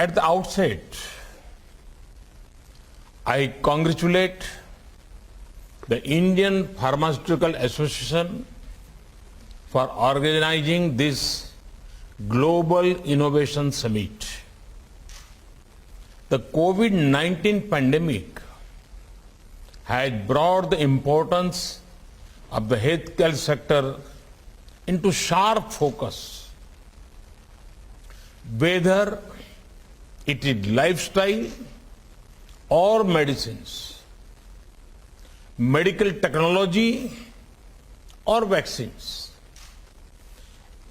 At the outset, I congratulate the Indian Pharmaceutical Association for organizing this Global Innovation Summit. The COVID-19 pandemic has brought the importance of the healthcare sector into sharp focus. Whether it is lifestyle or medicines, medical technology or vaccines,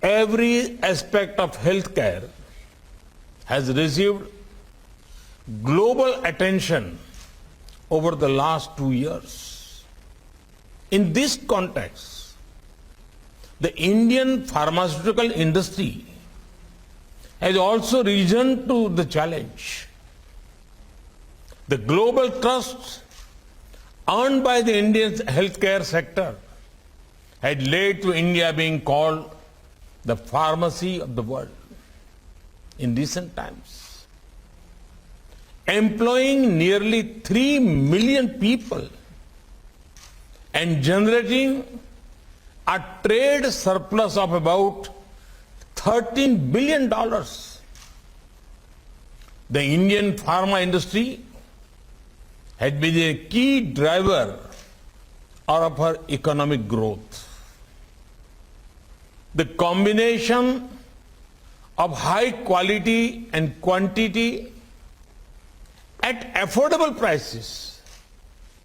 every aspect of healthcare has received global attention over the last 2 years. In this context, the Indian pharmaceutical industry has also risen to the challenge. The global trust earned by the Indian healthcare sector had led to India being called the pharmacy of the world in recent times. Employing nearly 3 million people and generating a trade surplus of about $13 billion. The Indian pharma industry has been a key driver of our economic growth. The combination of high quality and quantity at affordable prices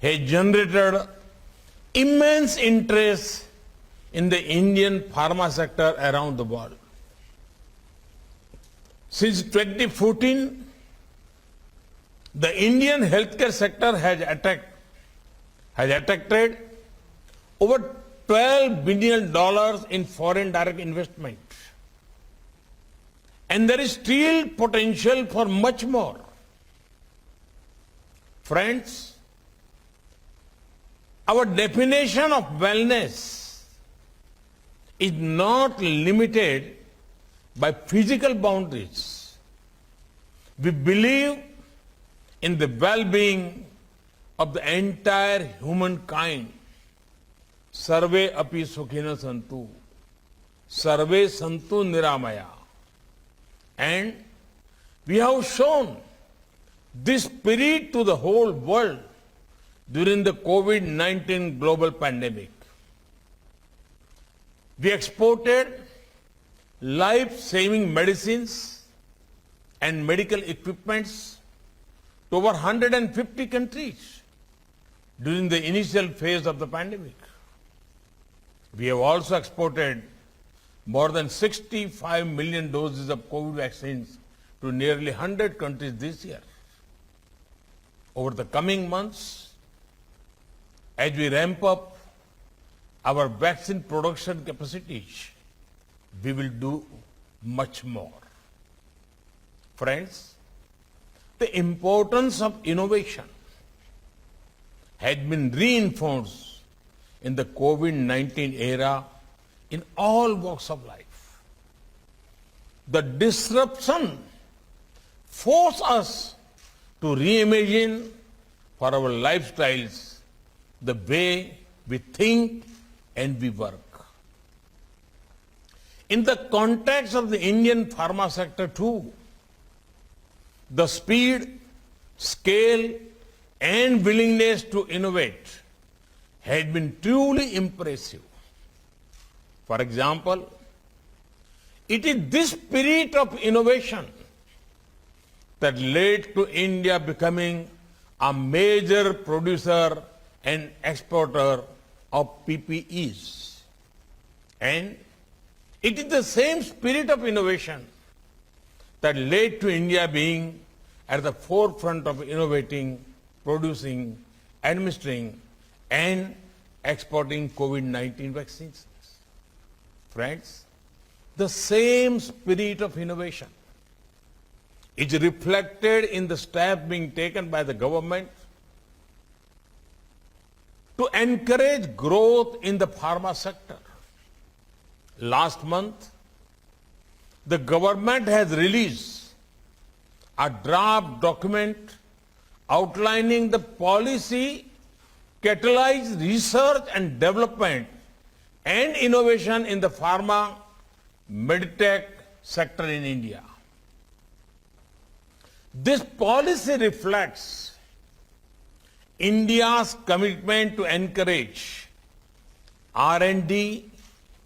has generated immense interest in the Indian pharma sector around the world. Since 2014, the Indian healthcare sector has attracted over $12 billion in foreign direct investment. And there is still potential for much more. Friends, our definition of wellness is not limited by physical boundaries. We believe in the well-being of the entire humankind. Sarve api sukhina santu, sarve santu niramaya. And we have shown this spirit to the whole world during the COVID-19 global pandemic. We exported life-saving medicines and medical equipments to over 150 countries during the initial phase of the pandemic. We have also exported more than 65 million doses of COVID vaccines to nearly 100 countries this year. Over the coming months, as we ramp up our vaccine production capacities, we will do much more. Friends, the importance of innovation has been reinforced in the COVID-19 era in all walks of life. The disruption forced us to reimagine for our lifestyles the way we think and we work. In the context of the Indian pharma sector too, the speed, scale, and willingness to innovate has been truly impressive. For example, it is this spirit of innovation that led to India becoming a major producer and exporter of PPEs. And it is the same spirit of innovation that led to India being at the forefront of innovating, producing, administering, and exporting COVID-19 vaccines. Friends, the same spirit of innovation is reflected in the steps being taken by the government to encourage growth in the pharma sector. Last month, the government has released a draft document outlining the policy catalyze research and development and innovation in the pharma medtech sector in India. This policy reflects India's commitment to encourage R&D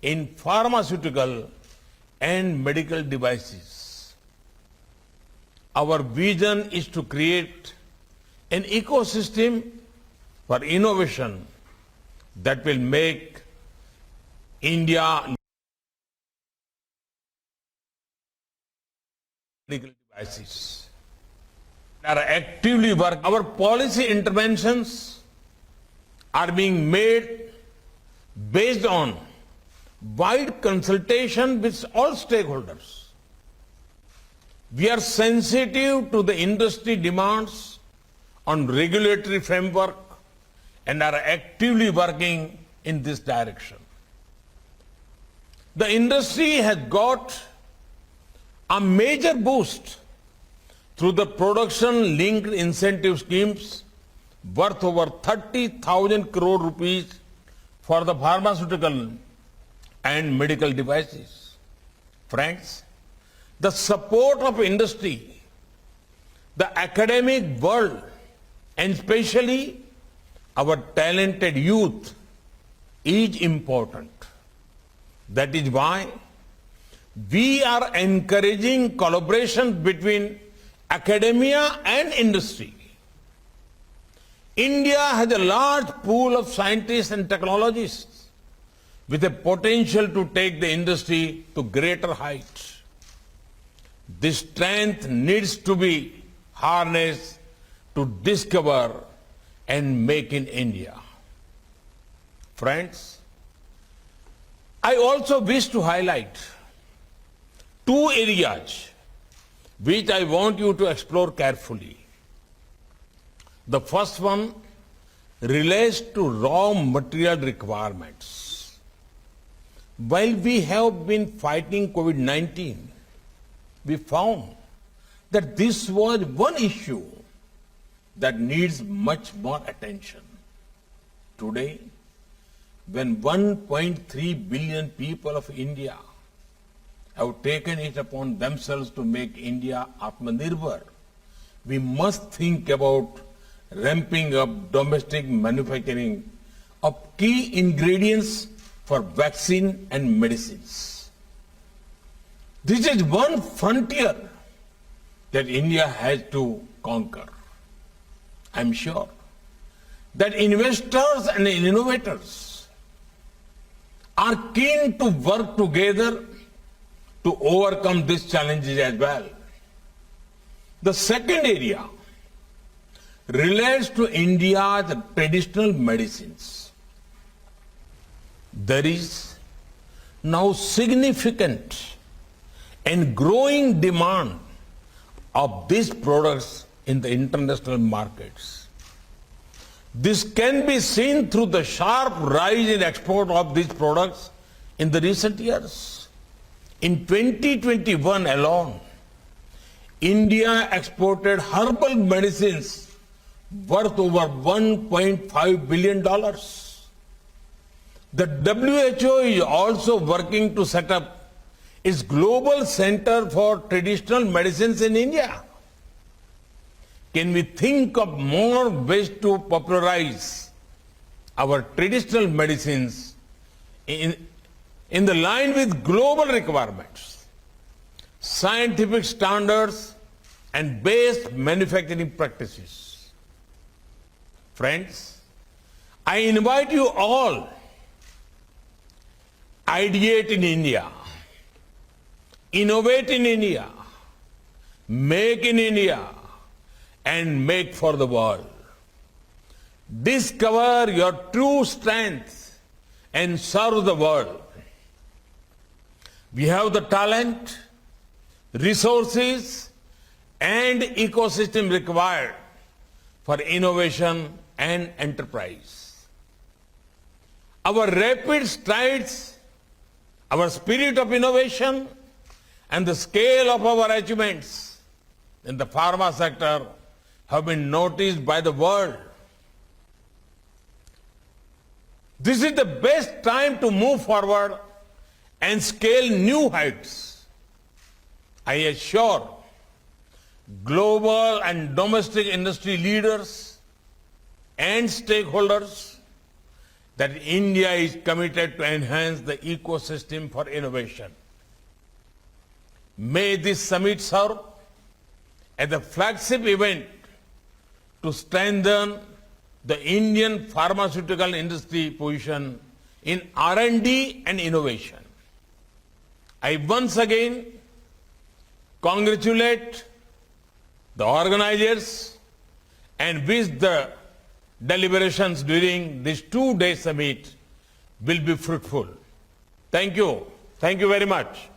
in pharmaceutical and medical devices. Our vision is to create an ecosystem for innovation that will make India medical devices. Are actively working. Our policy interventions are being made based on wide consultation with all stakeholders. We are sensitive to the industry demands on regulatory framework and are actively working in this direction. The industry has got a major boost through the production-linked incentive schemes worth over 30,000 crore rupees for the pharmaceutical and medical devices. Friends, the support of industry, the academic world, and especially our talented youth is important. That is why we are encouraging collaboration between academia and industry. India has a large pool of scientists and technologists with a potential to take the industry to greater heights. This strength needs to be harnessed to discover and make in India. Friends, I also wish to highlight two areas which I want you to explore carefully. The first one relates to raw material requirements. While we have been fighting COVID-19, we found that this was one issue that needs much more attention. Today, when 1.3 billion people of India have taken it upon themselves to make India Atmanirbhar, we must think about ramping up domestic manufacturing of key ingredients for vaccine and medicines. This is one frontier that India has to conquer. I'm sure that investors and innovators are keen to work together to overcome these challenges as well. The second area relates to India's traditional medicines. There is now significant and growing demand of these products in the international markets. This can be seen through the sharp rise in export of these products in the recent years. In 2021 alone, India exported herbal medicines worth over $1.5 billion. The WHO is also working to set up its global center for traditional medicines in India. Can we think of more ways to popularize our traditional medicines in the line with global requirements, scientific standards, and best manufacturing practices? Friends, I invite you all, ideate in India, innovate in India, make in India, and make for the world. Discover your true strength and serve the world. We have the talent, resources, and ecosystem required for innovation and enterprise. Our rapid strides, our spirit of innovation, and the scale of our achievements in the pharma sector have been noticed by the world. This is the best time to move forward and scale new heights. I assure global and domestic industry leaders and stakeholders that India is committed to enhance the ecosystem for innovation. May this summit serve as a flagship event to strengthen the Indian pharmaceutical industry position in R&D and innovation. I once again congratulate the organizers and wish the deliberations during this two-day summit will be fruitful. Thank you. Thank you very much.